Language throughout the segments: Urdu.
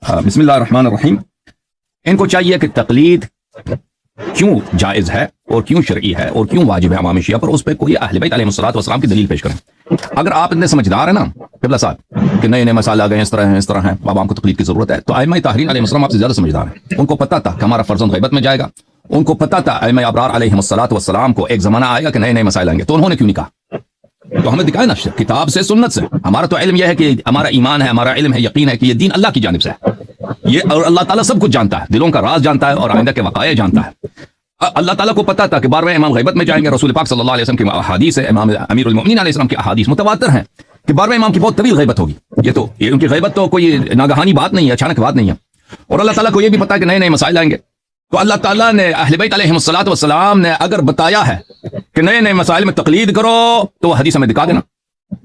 بسم اللہ الرحمن الرحیم. ان کو چاہیے کہ تقلید کیوں جائز ہے اور کیوں شرعی ہے اور کیوں واجب ہے امام شیعہ پر، اس پہ کوئی اہل بیت علیہ الصلوۃ والسلام کی دلیل پیش کریں. اگر آپ اتنے سمجھدار ہیں نا قبلہ صاحب کہ نئے نئے مسائل آ گئے اس طرح ہیں اب عوام کو تقلید کی ضرورت ہے، تو ائمہ طاہرین علیہ السلام آپ سے زیادہ سمجھدار ہیں. ان کو پتہ تھا کہ ہمارا فرزند غیبت میں جائے گا، ان کو پتہ تھا ائمہ ابرار علیہ الصلوۃ والسلام کو ایک زمانہ آئے گا کہ نئے نئے مسائل آئیں گے، تو انہوں نے کیوں نہیں کہا؟ تو ہمیں دکھائے نا کتاب سے سنت سے. ہمارا تو علم یہ ہے کہ ہمارا ایمان ہے، ہمارا علم ہے، یقین ہے کہ یہ دین اللہ کی جانب سے ہے، یہ اور اللہ تعالیٰ سب کچھ جانتا ہے، دلوں کا راز جانتا ہے اور آئندہ کے وقائع جانتا ہے. اللہ تعالیٰ کو پتا تھا کہ 12ویں امام غیبت میں جائیں گے. رسول پاک صلی اللہ علیہ وسلم کی احادیث ہے، امام امیر المؤمنین علیہ السلام کی احادیث متواتر ہیں کہ 12ویں امام کی بہت طویل غیبت ہوگی. یہ ان کی غیبت تو کوئی ناگہانی بات نہیں ہے، اچانک بات نہیں ہے. اور اللہ تعالیٰ کو یہ بھی پتا ہے کہ نئے نئے مسائل آئیں گے. تو اللہ تعالیٰ نے اہل بیت علیہ الصلوۃ والسلام نے اگر بتایا ہے کہ نئے نئے مسائل میں تقلید کرو تو وہ حدیث ہمیں دکھا دینا،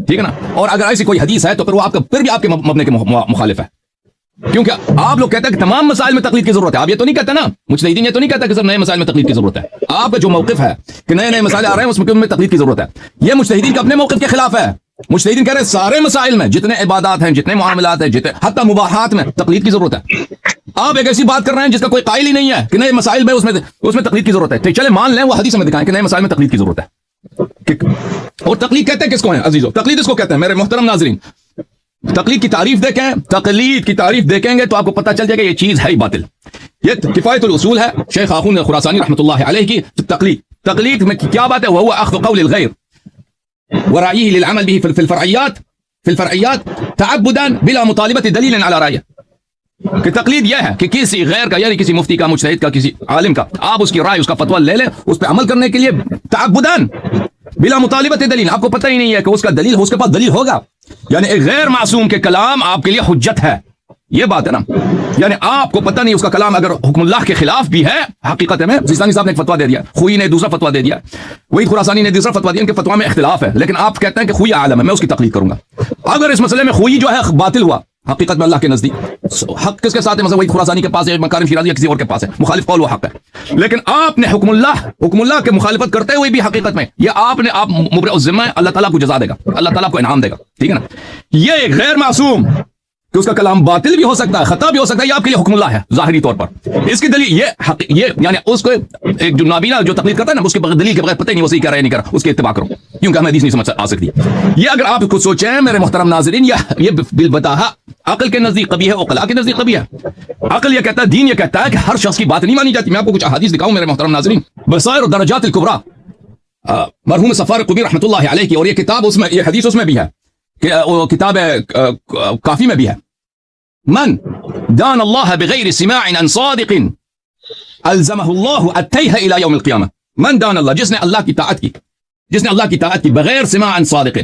ٹھیک ہے نا. اور اگر ایسی کوئی حدیث ہے تو پھر وہ پھر بھی آپ کے مبنے کے مخالف ہے، کیونکہ آپ لوگ کہتے ہیں کہ تمام مسائل میں تقلید کی ضرورت ہے. آپ یہ تو نہیں کہتے نا، مجتہدین یہ تو نہیں کہتا کہ صرف نئے مسائل میں تقلید کی ضرورت ہے. آپ کا جو موقف ہے کہ نئے نئے مسائل آ رہے ہیں اس میں تقلید کی ضرورت ہے، یہ مجتہدین کے اپنے موقف کے خلاف ہے. مجتہدین کہہ رہے ہیں سارے مسائل میں جتنے عبادات ہیں، جتنے معاملات ہیں، جتنے حتی مباحات میں تقلید کی ضرورت ہے. آپ ایک ایسی بات کر رہے ہیں جس کا کوئی قائل ہی نہیں ہے کہ نئے مسائل میں اس میں تقلید کی ضرورت ہے. چلے مان لیں وہ حدیث میں دکھائیں کہ نئے مسائل میں تقلید کی ضرورت ہے. اور تقلید کہتے ہیں کس کو ہیں عزیزو؟ تقلید اس کو کہتے ہیں میرے محترم ناظرین. تقلید کی تعریف دیکھیں، تقلید کی تعریف دیکھیں گے تو آپ کو پتہ چل جائے گا یہ چیز ہے ہی باطل. یہ کفایت الاصول ہے شیخ آخوند خراسانی رحمۃ اللہ علیہ کی. تقلید میں کیا بات ہے؟ وہ اخذ قول الغیر ورعیہ للعمل به في الفرعیات تعبدا بلا مطالبة دلیل علی رأیہ. کہ تقلید یہ ہے کہ کسی غیر کا یعنی کسی مفتی کا، مجتہد کا، کسی عالم کا آپ اس کی رائے، اس کا فتویٰ لے لیں، اس پہ عمل کرنے کے لیے تعبداً بلا مطالبت دلیل. آپ کو پتہ ہی نہیں ہے کہ اس کا دلیل، اس کے پاس دلیل ہوگا. یعنی ایک غیر معصوم کے کلام آپ کے لیے حجت ہے، یہ بات ہے نا. یعنی آپ کو پتہ نہیں اس کا کلام اگر حکم اللہ کے خلاف بھی ہے. حقیقت میں سیستانی صاحب نے ایک فتویٰ دے دیا، خوئی نے دوسرا فتویٰ دے دیا، وحید خراسانی نے دوسرا فتویٰ دیا، ان کے فتویٰ میں اختلاف ہے، لیکن آپ کہتے ہیں کہ خوئی عالم ہے، میں اس کی تقلید کروں گا. اگر اس مسئلے میں خوئی جو ہے باطل ہوا حقیقت میں اللہ کے نزدیک، حق کس کے ساتھ ہے؟ مثلا وحید خراسانی کے پاس ہے، مکارم شیرازی یا کسی اور کے پاس ہے، مخالف قول و حق ہے. لیکن آپ نے حکم اللہ کے مخالفت کرتے ہوئے بھی حقیقت میں یہ آپ مبرئ الذمہ، اللہ تعالیٰ کو جزا دے گا، اللہ تعالیٰ کو انعام دے گا، ٹھیک ہے نا. یہ ایک غیر معصوم کہ اس کا کلام باطل بھی ہو سکتا ہے، خطا بھی ہو سکتا ہے، یہ آپ کے لیے حکم اللہ ہے ظاہری طور پر. اس کی دلیل یہ یعنی اس کو ایک جو نابینا جو تقلید کرتا ہے نا، اس کے بغیر دلیل کے بغیر پتہ ہی نہیں وہ صحیح کر رہا ہے نہیں کر رہا، اس کے اتباع کرو کیونکہ ہمیں حدیث نہیں سمجھ آ سکتی. یہ اگر آپ خود سوچیں میرے محترم ناظرین، یہ بالبتاہا عقل کے نزدیک قبیح ہے، عقلاء کے نزدیک قبیح ہے. عقل یہ کہتا ہے، دین یہ کہتا ہے کہ ہر شخص کی بات نہیں مانی جاتی. میں آپ کو کچھ احادیث دکھاؤں میرے محترم ناظرین. بصائر الدرجات الکبریٰ مرحوم صفار قبی رحمۃ اللہ علیہ کی، اور یہ کتاب اس میں، یہ حدیث اس میں بھی ہے کہ وہ کتاب کافی میں بھی ہے. من دان اللہ بغیر سماع عن صادق الزمہ اللہ التیہ الی یوم القیامہ. من دان اللہ، جس نے اللہ کی طاعت کی بغیر سماع عن صادق.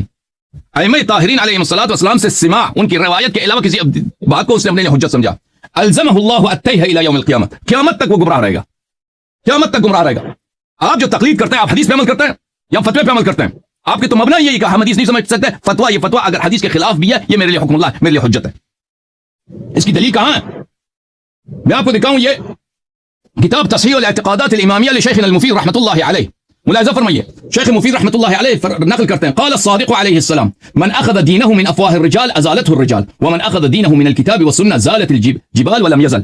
ائمہ طاہرین علیہ الصلوۃ والسلام سے سماع، ان کی روایت کے علاوہ کسی بات کو اس نے اپنے لیے حجت سمجھا. الزمہ اللہ التیہ الی یوم القیامہ، قیامت تک وہ گمراہ رہے گا، قیامت تک گمراہ رہے گا. آپ جو تقلید کرتے ہیں، آپ حدیث پہ عمل کرتے ہیں یا فتوے پہ عمل کرتے ہیں؟ آپ کے تو مبنا یہی کہ ہم حدیث نہیں سمجھ سکتے، فتویٰ، یہ فتویٰ اگر حدیث کے خلاف بھی ہے یہ میرے لیے حکم اللہ ہے، میرے لیے حجت ہے. اس کی دلیل کہاں ہے؟ میں آپ کو دکھاؤں. یہ کتاب تصحیح الاعتقادات الامامیہ لشیخنا المفید رحمۃ اللہ علیہ. ملاحظہ فرمائیے، شیخ مفید رحمۃ اللہ علیہ نقل کرتے ہیں، قال الصادق علیہ السلام من اخذ دینہ من افواہ الرجال ازالته الرجال ومن اخذ دینہ من الکتاب والسنہ زالت الجبال ولم یزل.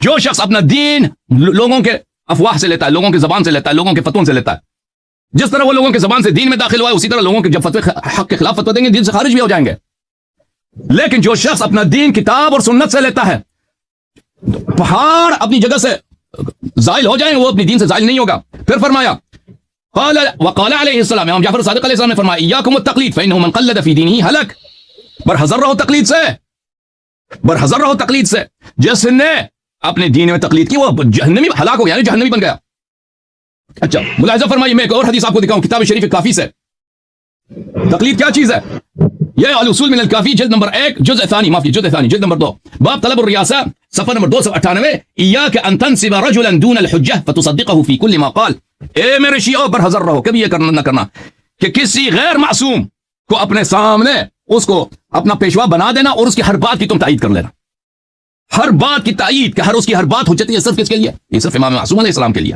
جو شخص اپنا دین لوگوں کے افواہ سے لیتا ہے، لوگوں کی زبان سے لیتا ہے، لوگوں کے فتووں سے لیتا ہے، جس طرح وہ لوگوں کی زبان سے دین میں داخل ہوا ہے اسی طرح لوگوں کے جب فتوے حق کے خلاف فتوے دیں گے دین سے خارج بھی ہو جائیں گے. لیکن جو شخص اپنا دین کتاب اور سنت سے لیتا ہے، پہاڑ اپنی جگہ سے زائل ہو جائیں گے، وہ اپنی دین سے زائل نہیں ہوگا. پھر فرمایا وقال علیہ السلام، امام جعفر صادق علیہ السلام نے فرمایا ایاکم التقلید فانہ من قلد فی دینہ ہلک. برحذر رہو تقلید سے، برحذر رہو تقلید سے. جس نے اپنے دین میں تقلید کی وہ جہنمی ہلاک ہو گیا، یعنی جہنمی بن گیا. اچھا ملاحظہ فرمائیے، میں ایک اور حدیث آپ کو دکھاؤں کتاب شریف کافی سے. تقلید کیا چیز ہے؟ یہ الاصول من الکافی جلد نمبر 1 جزء ثانی، معاف جزء ثانی جلد نمبر 2، باب طلب الریاسہ، صفحہ نمبر 298. ایاک ان تنسب رجلا دون الحجہ فتصدقه فی کل ما قال. اے میرے شیعوں پر حذر رہو، کبھی یہ کرنا نہ کرنا کہ کسی غیر معصوم کو اپنے سامنے اس کو اپنا پیشوا بنا دینا اور اس کی ہر بات کی تم تائید کر لینا. ہر بات کی تائید، کہ اس کی ہر بات حجت ہے. صرف کس کے لیے؟ یہ صرف امام معصوم علیہ السلام کے لیے.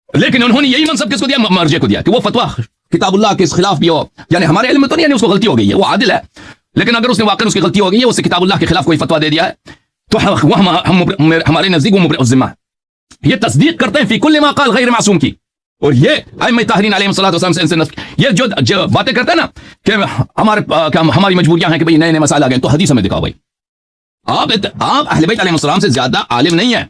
لیکن انہوں نے یہی منصب کس کو دیا؟ مرجع کو دیا کہ وہ فتویٰ کتاب اللہ کے خلاف بھی ہو. یعنی ہمارے علم میں تو نہیں، یعنی اس کو غلطی ہو گئی ہے، وہ عادل ہے، لیکن اگر اس نے واقعا اس کی غلطی ہو گئی ہے، اس نے کتاب اللہ کے خلاف کوئی فتویٰ دے دیا ہے تو ہمارے نزدیک وہ مبرئ الذمہ ہے، یہ تصدیق کرتے ہیں فی کل ما قال غیر معصوم کی. اور یہ ائمہ طاہرین علیہم الصلوۃ والسلام سے یہ جو باتیں کرتے ہیں نا کہ ہماری مجبوریاں ہیں کہ بھئی نئے نئے مسائل آ گئے، تو حدیث ہمیں دکھاؤ بھائی. آپ اہل بیت علیہ السلام سے زیادہ عالم نہیں ہیں،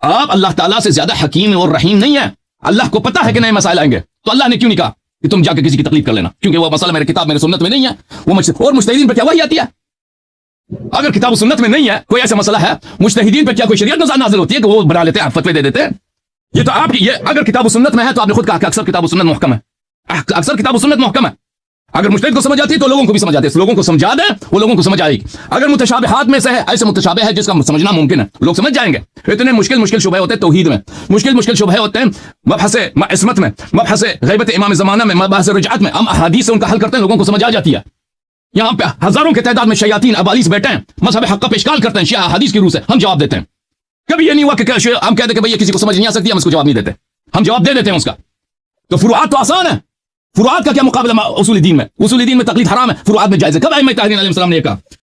آپ اللہ تعالیٰ سے زیادہ حکیم اور رحیم نہیں ہیں. اللہ کو پتا ہے کہ نئے مسائل آئیں گے، تو اللہ نے کیوں نہیں کہا کہ تم جا کے کسی کی تقلید کر لینا، کیونکہ وہ مسئلہ میرے کتاب میرے سنت میں نہیں ہے. وہ اور مجتہدین پر کیا وحی آتی ہے؟ اگر کتاب و سنت میں نہیں ہے کوئی ایسا مسئلہ ہے، مجتہدین پر کیا کوئی شریعت نازل ہوتی ہے کہ وہ بنا لیتے ہیں، فتوے دے دیتے ہیں؟ یہ تو آپ کی یہ اگر کتاب و سنت میں ہے تو آپ نے خود کہا کہ اکثر کتاب و سنت محکم ہے، اکثر کتاب و سنت محکم ہے. اگر مجتہد کو سمجھ آتی ہے تو لوگوں کو بھی سمجھ آتی ہے، لوگوں کو سمجھا دیں وہ لوگوں کو سمجھ آئے گی. اگر متشابہات میں سے ہے، ایسے متشابہ ہے جس کا سمجھنا ممکن ہے، لوگ سمجھ جائیں گے. اتنے مشکل شبہے ہوتے ہیں توحید میں، مشکل شبہے ہوتے ہیں مبحث عصمت میں، مبحث غیبت امام زمانہ میں، مبحث رجعت میں. ہم احادیث سے ان کا حل کرتے ہیں، لوگوں کو سمجھ آ جاتی ہے. یہاں پہ ہزاروں کے تعداد میں شیاطین ابالیس بیٹھے ہیں، مذہب حق کا اشکال کرتے ہیں شیعہ احادیث کی روح سے. ہم جواب دیتے ہیں. کبھی یہ نہیں ہوا کہ ہم کہتے ہیں کہ بھئی یہ کسی کو سمجھ نہیں آ سکتی، ہم اس کو جواب نہیں دیتے، ہم جواب دے دیتے ہیں اس کا. تو فروعات تو آسان ہے، فروعات کا کیا مقابلہ اصول دین میں؟ اصول دین میں تقلید حرام ہے، فروعات میں جائز ہے. کب ائمہ طاہرین علیہ السلام نے یہ کہا؟